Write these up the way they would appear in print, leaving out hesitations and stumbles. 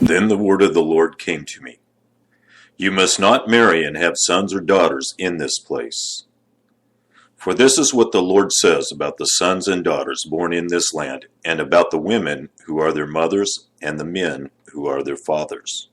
Then the word of the Lord came to me. You must not marry and have sons or daughters in this place. For this is what the Lord says about the sons and daughters born in this land, and about the women who are their mothers and the men who are their fathers.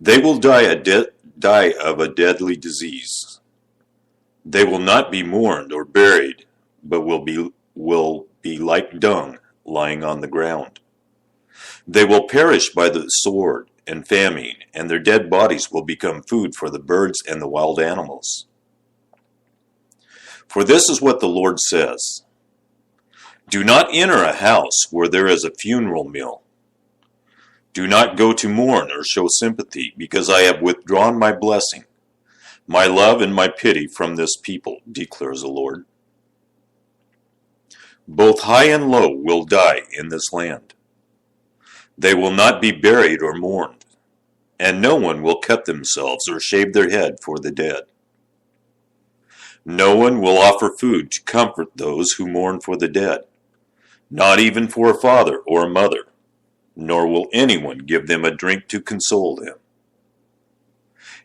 They will die of a deadly disease. They will not be mourned or buried, but will be like dung lying on the ground. They will perish by the sword and famine, and their dead bodies will become food for the birds and the wild animals. For this is what the Lord says: Do not enter a house where there is a funeral meal. Do not go to mourn or show sympathy, because I have withdrawn my blessing, my love and my pity from this people, declares the Lord. Both high and low will die in this land. They will not be buried or mourned, and no one will cut themselves or shave their head for the dead. No one will offer food to comfort those who mourn for the dead, not even for a father or a mother, nor will anyone give them a drink to console them.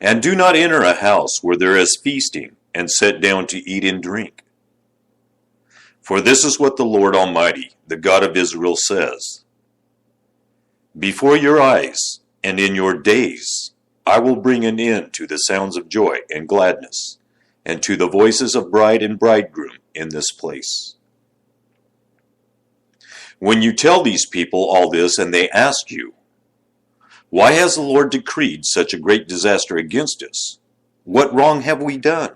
And do not enter a house where there is feasting and sit down to eat and drink. For this is what the Lord Almighty, the God of Israel, says: Before your eyes and in your days I will bring an end to the sounds of joy and gladness, and to the voices of bride and bridegroom in this place. When you tell these people all this and they ask you, Why has the Lord decreed such a great disaster against us? What wrong have we done?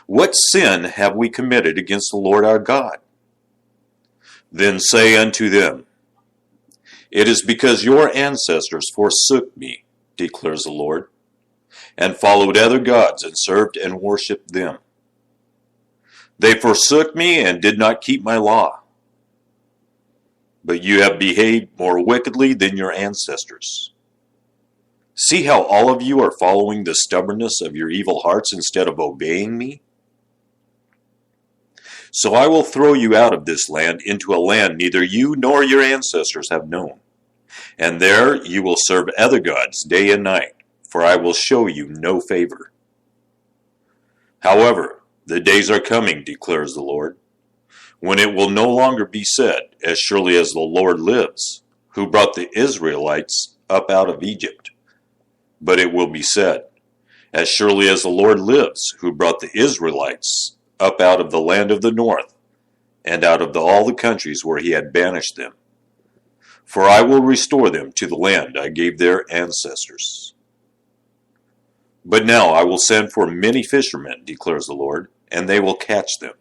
What sin have we committed against the Lord our God? Then say unto them, It is because your ancestors forsook me, declares the Lord, and followed other gods and served and worshipped them. They forsook me and did not keep my law. But you have behaved more wickedly than your ancestors. See how all of you are following the stubbornness of your evil hearts instead of obeying me? So I will throw you out of this land into a land neither you nor your ancestors have known. And there you will serve other gods day and night, for I will show you no favor. However, the days are coming, declares the Lord, when it will no longer be said, As surely as the Lord lives, who brought the Israelites up out of Egypt. But it will be said, As surely as the Lord lives, who brought the Israelites up out of the land of the north, and out of all the countries where he had banished them. For I will restore them to the land I gave their ancestors. But now I will send for many fishermen, declares the Lord, and they will catch them.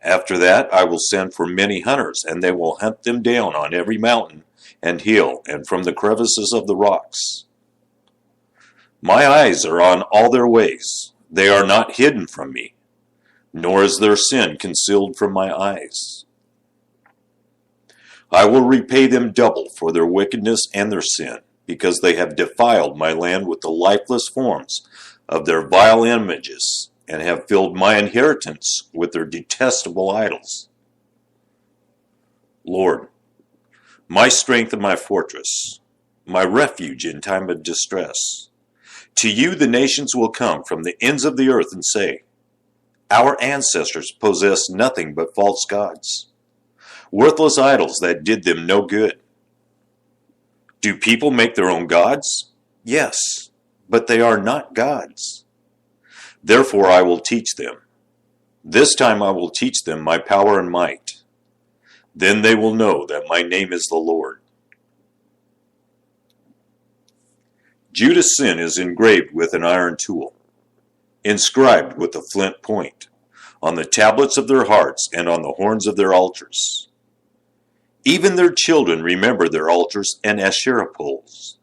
After that I will send for many hunters, and they will hunt them down on every mountain and hill, and from the crevices of the rocks. My eyes are on all their ways. They are not hidden from me, nor is their sin concealed from my eyes. I will repay them double for their wickedness and their sin, because they have defiled my land with the lifeless forms of their vile images, and have filled my inheritance with their detestable idols. Lord, my strength and my fortress, my refuge in time of distress, to you the nations will come from the ends of the earth and say, Our ancestors possessed nothing but false gods, worthless idols that did them no good. Do people make their own gods? Yes, but they are not gods. Therefore I will teach them. This time I will teach them my power and might. Then they will know that my name is the Lord. Judah's sin is engraved with an iron tool, inscribed with a flint point, on the tablets of their hearts and on the horns of their altars. Even their children remember their altars and Asherah poles,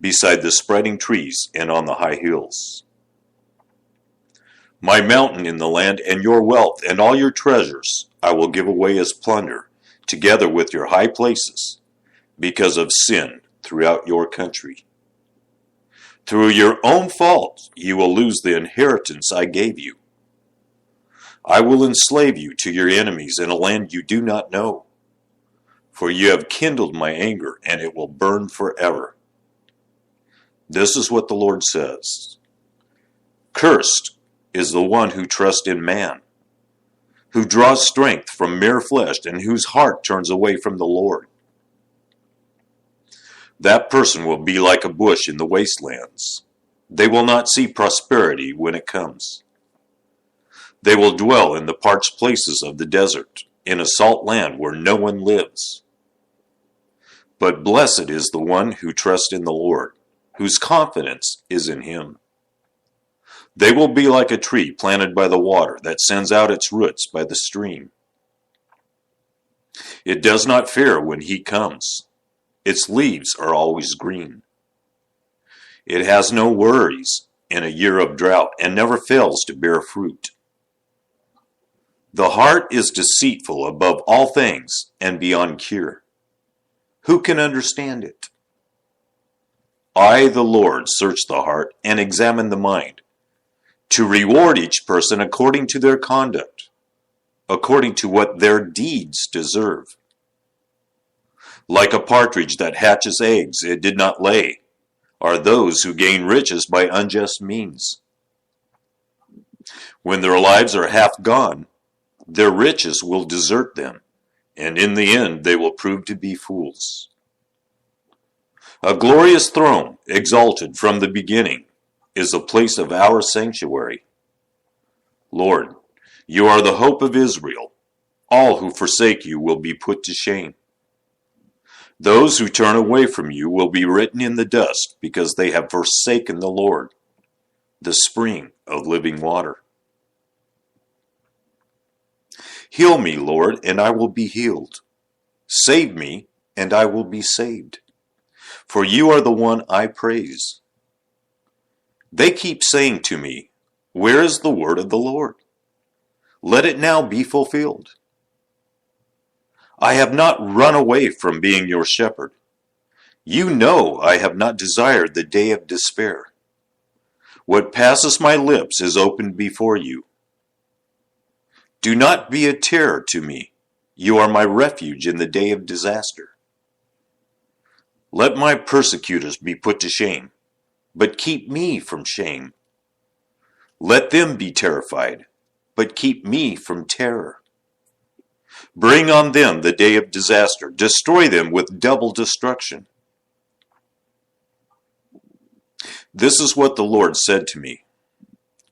beside the spreading trees and on the high hills. My mountain in the land and your wealth and all your treasures I will give away as plunder, together with your high places, because of sin throughout your country. Through your own fault you will lose the inheritance I gave you. I will enslave you to your enemies in a land you do not know. For you have kindled my anger, and it will burn forever. This is what the Lord says. Cursed is the one who trusts in man, who draws strength from mere flesh, and whose heart turns away from the Lord. That person will be like a bush in the wastelands. They will not see prosperity when it comes. They will dwell in the parched places of the desert, in a salt land where no one lives. But blessed is the one who trusts in the Lord, whose confidence is in him. They will be like a tree planted by the water that sends out its roots by the stream. It does not fear when heat comes. Its leaves are always green. It has no worries in a year of drought and never fails to bear fruit. The heart is deceitful above all things and beyond cure. Who can understand it? I, the Lord, search the heart and examine the mind, to reward each person according to their conduct, according to what their deeds deserve. Like a partridge that hatches eggs it did not lay, are those who gain riches by unjust means. When their lives are half gone, their riches will desert them, and in the end they will prove to be fools. A glorious throne, exalted from the beginning, is the place of our sanctuary. Lord, you are the hope of Israel. All who forsake you will be put to shame. Those who turn away from you will be written in the dust because they have forsaken the Lord, the spring of living water. Heal me, Lord, and I will be healed. Save me, and I will be saved. For you are the one I praise. They keep saying to me, where is the word of the Lord? Let it now be fulfilled. I have not run away from being your shepherd. You know I have not desired the day of despair. What passes my lips is opened before you. Do not be a terror to me. You are my refuge in the day of disaster. Let my persecutors be put to shame, but keep me from shame. Let them be terrified, but keep me from terror. Bring on them the day of disaster. Destroy them with double destruction. This is what the Lord said to me.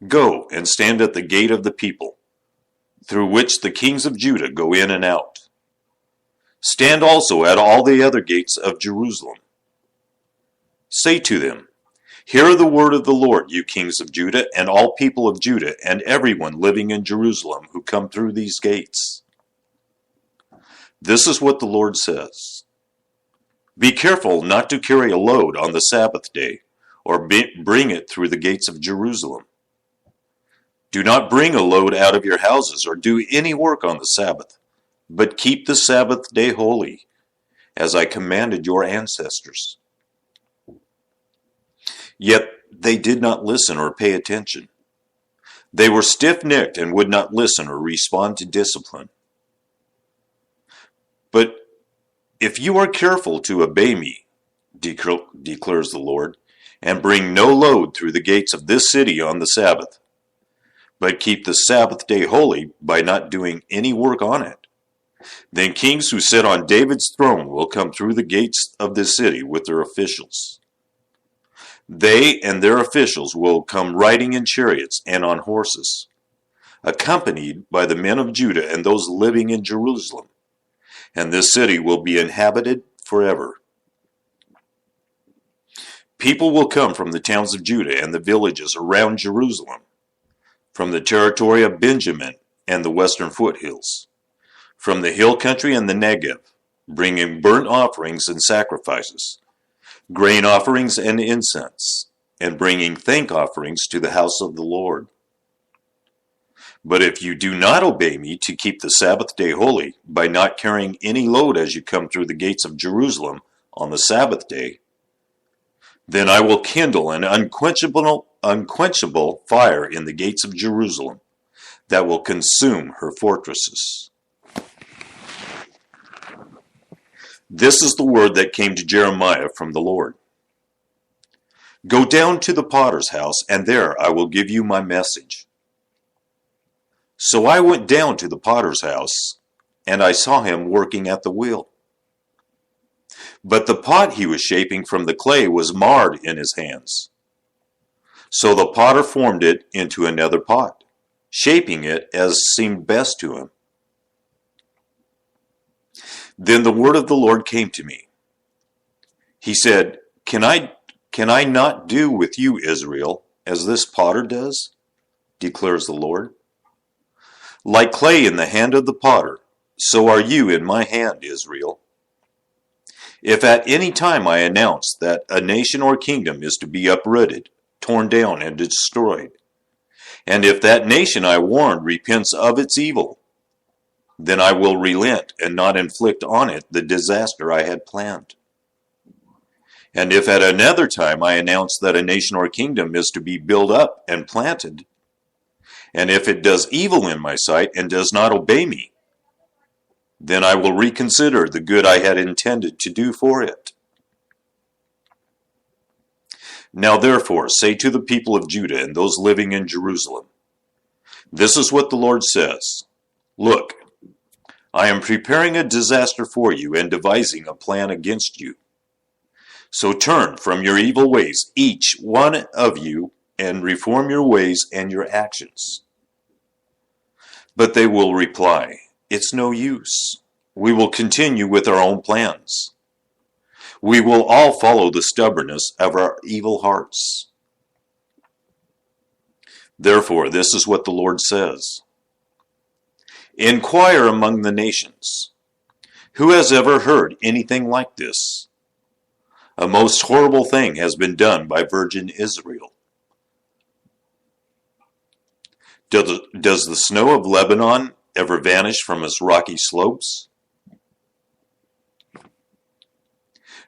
Go and stand at the gate of the people, through which the kings of Judah go in and out. Stand also at all the other gates of Jerusalem. Say to them, hear the word of the Lord, you kings of Judah, and all people of Judah, and everyone living in Jerusalem who come through these gates. This is what the Lord says. Be careful not to carry a load on the Sabbath day, or bring it through the gates of Jerusalem. Do not bring a load out of your houses, or do any work on the Sabbath, but keep the Sabbath day holy, as I commanded your ancestors. Yet they did not listen or pay attention. They were stiff-necked and would not listen or respond to discipline. But if you are careful to obey me, declares the Lord, and bring no load through the gates of this city on the Sabbath, but keep the Sabbath day holy by not doing any work on it, then kings who sit on David's throne will come through the gates of this city with their officials. They and their officials will come riding in chariots and on horses, accompanied by the men of Judah and those living in Jerusalem, and this city will be inhabited forever. People will come from the towns of Judah and the villages around Jerusalem, from the territory of Benjamin and the western foothills, from the hill country and the Negev, bringing burnt offerings and sacrifices, grain offerings and incense, and bringing thank offerings to the house of the Lord. But if you do not obey me to keep the Sabbath day holy by not carrying any load as you come through the gates of Jerusalem on the Sabbath day, then I will kindle an unquenchable fire in the gates of Jerusalem that will consume her fortresses. This is the word that came to Jeremiah from the Lord. Go down to the potter's house, and there I will give you my message. So I went down to the potter's house, and I saw him working at the wheel. But the pot he was shaping from the clay was marred in his hands. So the potter formed it into another pot, shaping it as seemed best to him. Then the word of the Lord came to me. He said, Can I not do with you, Israel, as this potter does? Declares the Lord. Like clay in the hand of the potter, so are you in my hand, Israel. If at any time I announce that a nation or kingdom is to be uprooted, torn down, and destroyed, and if that nation I warned repents of its evil, then I will relent and not inflict on it the disaster I had planned. And if at another time I announce that a nation or kingdom is to be built up and planted, and if it does evil in my sight and does not obey me, then I will reconsider the good I had intended to do for it. Now therefore say to the people of Judah and those living in Jerusalem, this is what the Lord says. Look, I am preparing a disaster for you and devising a plan against you. So turn from your evil ways, each one of you, and reform your ways and your actions. But they will reply, it's no use. We will continue with our own plans. We will all follow the stubbornness of our evil hearts. Therefore, this is what the Lord says. Inquire among the nations. Who has ever heard anything like this? A most horrible thing has been done by virgin Israel. Does the snow of Lebanon ever vanish from its rocky slopes?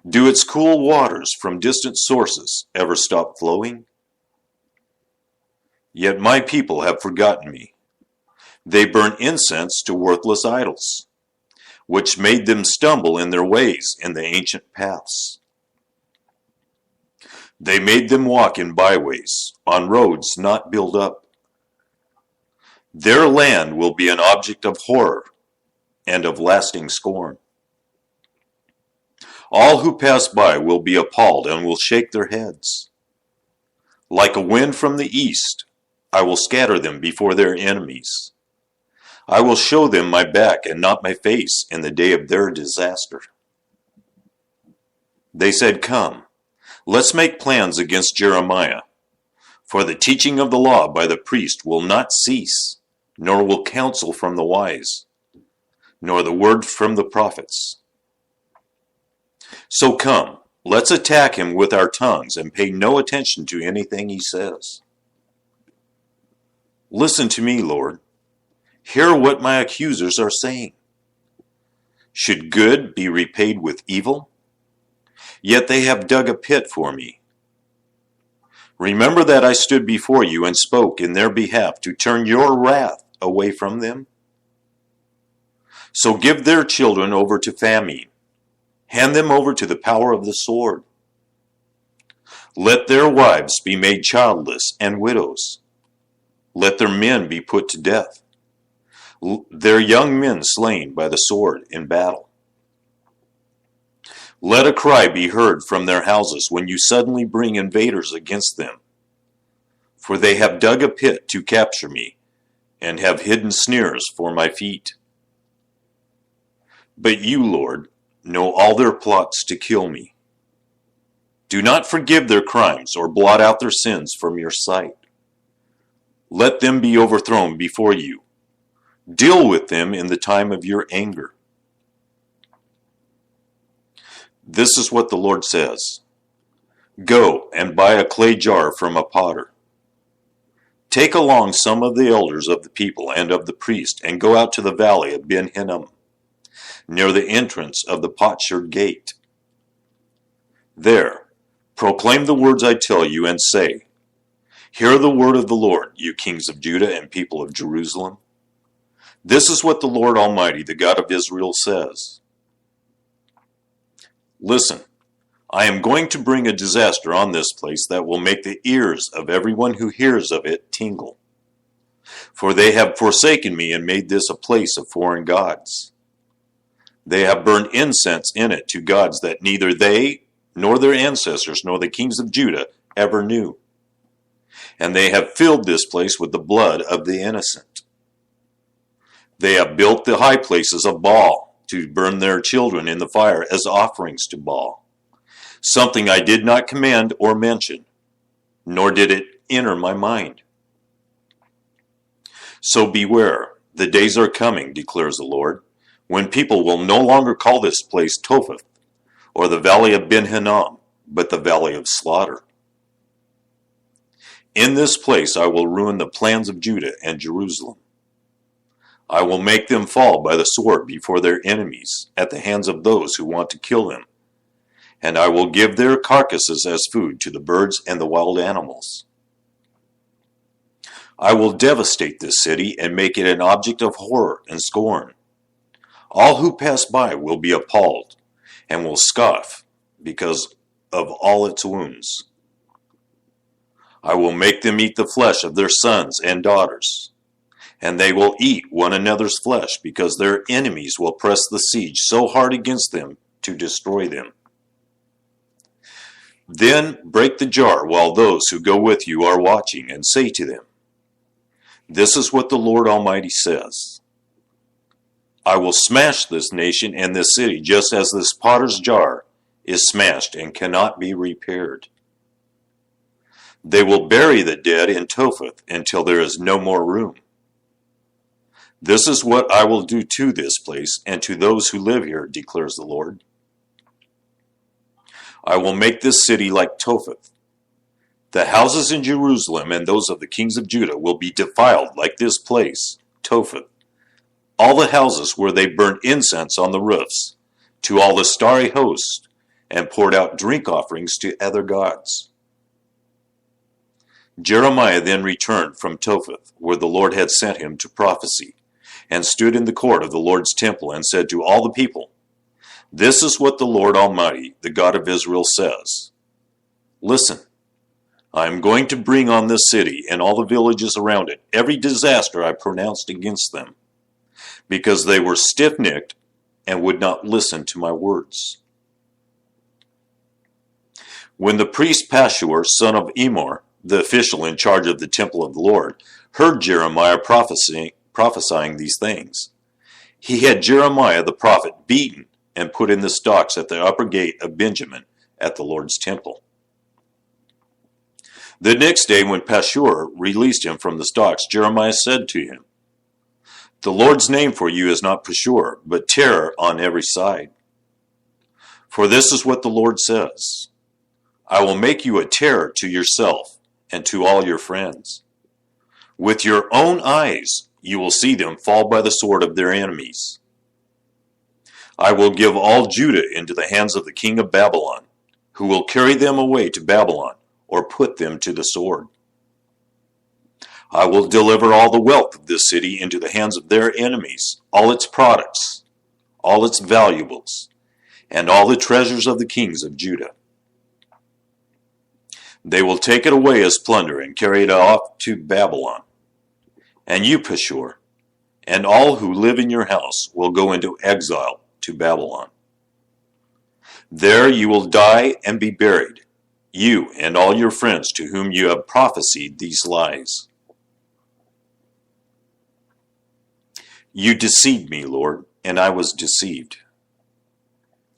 Do its cool waters from distant sources ever stop flowing? Yet my people have forgotten me. They burn incense to worthless idols, which made them stumble in their ways in the ancient paths. They made them walk in byways, on roads not built up. Their land will be an object of horror and of lasting scorn. All who pass by will be appalled and will shake their heads. Like a wind from the east, I will scatter them before their enemies. I will show them my back and not my face in the day of their disaster. They said, Come, let's make plans against Jeremiah, for the teaching of the law by the priest will not cease, nor will counsel from the wise, nor the word from the prophets. So come, let's attack him with our tongues and pay no attention to anything he says. Listen to me, Lord. Hear what my accusers are saying. Should good be repaid with evil? Yet they have dug a pit for me. Remember that I stood before you and spoke in their behalf to turn your wrath away from them. So give their children over to famine. Hand them over to the power of the sword. Let their wives be made childless and widows. Let their men be put to death. Their young men slain by the sword in battle. Let a cry be heard from their houses when you suddenly bring invaders against them. For they have dug a pit to capture me, and have hidden snares for my feet. But you, Lord, know all their plots to kill me. Do not forgive their crimes or blot out their sins from your sight. Let them be overthrown before you. Deal with them in the time of your anger. This is what the Lord says. Go and buy a clay jar from a potter. Take along some of the elders of the people and of the priest, and go out to the valley of Ben Hinnom, near the entrance of the potsherd gate. There, proclaim the words I tell you, and say, Hear the word of the Lord, you kings of Judah and people of Jerusalem. This is what the Lord Almighty, the God of Israel, says. Listen, I am going to bring a disaster on this place that will make the ears of everyone who hears of it tingle. For they have forsaken me and made this a place of foreign gods. They have burned incense in it to gods that neither they, nor their ancestors, nor the kings of Judah ever knew. And they have filled this place with the blood of the innocent. They have built the high places of Baal to burn their children in the fire as offerings to Baal, something I did not command or mention, nor did it enter my mind. So beware, the days are coming, declares the Lord, when people will no longer call this place Topheth, or the valley of Ben Hinnom, but the valley of slaughter. In this place I will ruin the plans of Judah and Jerusalem. I will make them fall by the sword before their enemies, at the hands of those who want to kill them, and I will give their carcasses as food to the birds and the wild animals. I will devastate this city and make it an object of horror and scorn. All who pass by will be appalled and will scoff because of all its wounds. I will make them eat the flesh of their sons and daughters, and they will eat one another's flesh because their enemies will press the siege so hard against them to destroy them. Then break the jar while those who go with you are watching, and say to them, this is what the Lord Almighty says. I will smash this nation and this city just as this potter's jar is smashed and cannot be repaired. They will bury the dead in Topheth until there is no more room. This is what I will do to this place and to those who live here, declares the Lord. I will make this city like Topheth. The houses in Jerusalem and those of the kings of Judah will be defiled like this place, Topheth. All the houses where they burnt incense on the roofs, to all the starry host, and poured out drink offerings to other gods. Jeremiah then returned from Topheth, where the Lord had sent him to prophesy, and stood in the court of the Lord's temple, and said to all the people, this is what the Lord Almighty, the God of Israel, says. Listen, I am going to bring on this city and all the villages around it every disaster I pronounced against them, because they were stiff-necked and would not listen to my words. When the priest Pashur, son of Immer, the official in charge of the temple of the Lord, heard Jeremiah prophesying these things, he had Jeremiah the prophet beaten and put in the stocks at the upper gate of Benjamin at the Lord's temple. The next day, when Pashur released him from the stocks, Jeremiah said to him, the Lord's name for you is not Pashur, but terror on every side. For this is what the Lord says, I will make you a terror to yourself and to all your friends. With your own eyes you will see them fall by the sword of their enemies. I will give all Judah into the hands of the king of Babylon, who will carry them away to Babylon, or put them to the sword. I will deliver all the wealth of this city into the hands of their enemies, all its products, all its valuables, and all the treasures of the kings of Judah. They will take it away as plunder and carry it off to Babylon. And you, Pashur, and all who live in your house will go into exile to Babylon. There you will die and be buried, you and all your friends to whom you have prophesied these lies. You deceived me, Lord, and I was deceived.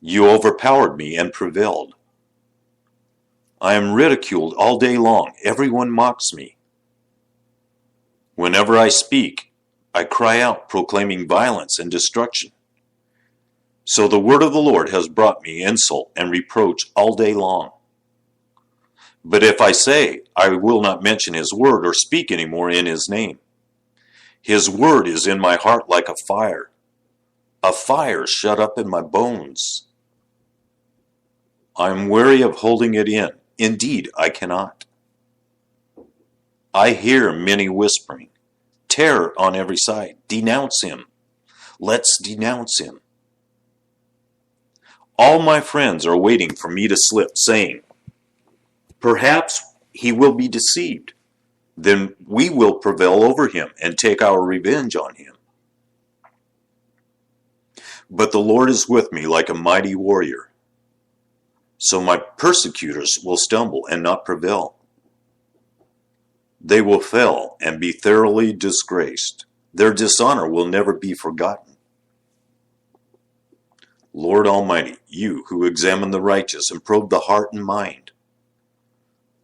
You overpowered me and prevailed. I am ridiculed all day long. Everyone mocks me. Whenever I speak, I cry out, proclaiming violence and destruction. So the word of the Lord has brought me insult and reproach all day long. But if I say, I will not mention his word or speak any more in his name, his word is in my heart like a fire shut up in my bones. I am weary of holding it in. Indeed, I cannot. I hear many whispering, terror on every side. Denounce him. Let's denounce him. All my friends are waiting for me to slip, saying, perhaps he will be deceived. Then we will prevail over him and take our revenge on him. But the Lord is with me like a mighty warrior. So my persecutors will stumble and not prevail. They will fail and be thoroughly disgraced. Their dishonor will never be forgotten. Lord Almighty, you who examine the righteous and probe the heart and mind,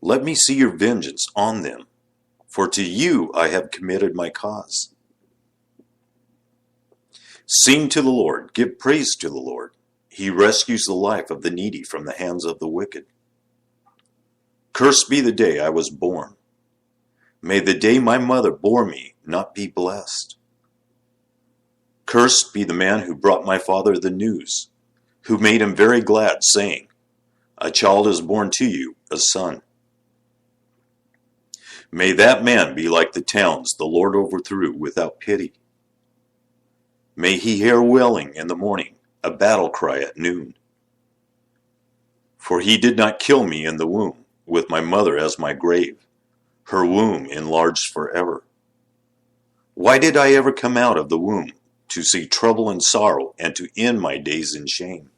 let me see your vengeance on them, for to you I have committed my cause. Sing to the Lord, give praise to the Lord. He rescues the life of the needy from the hands of the wicked. Cursed be the day I was born. May the day my mother bore me not be blessed. Cursed be the man who brought my father the news, who made him very glad, saying, a child is born to you, a son. May that man be like the towns the Lord overthrew without pity. May he hear wailing in the morning, a battle cry at noon. For he did not kill me in the womb, with my mother as my grave, her womb enlarged forever. Why did I ever come out of the womb, to see trouble and sorrow, and to end my days in shame?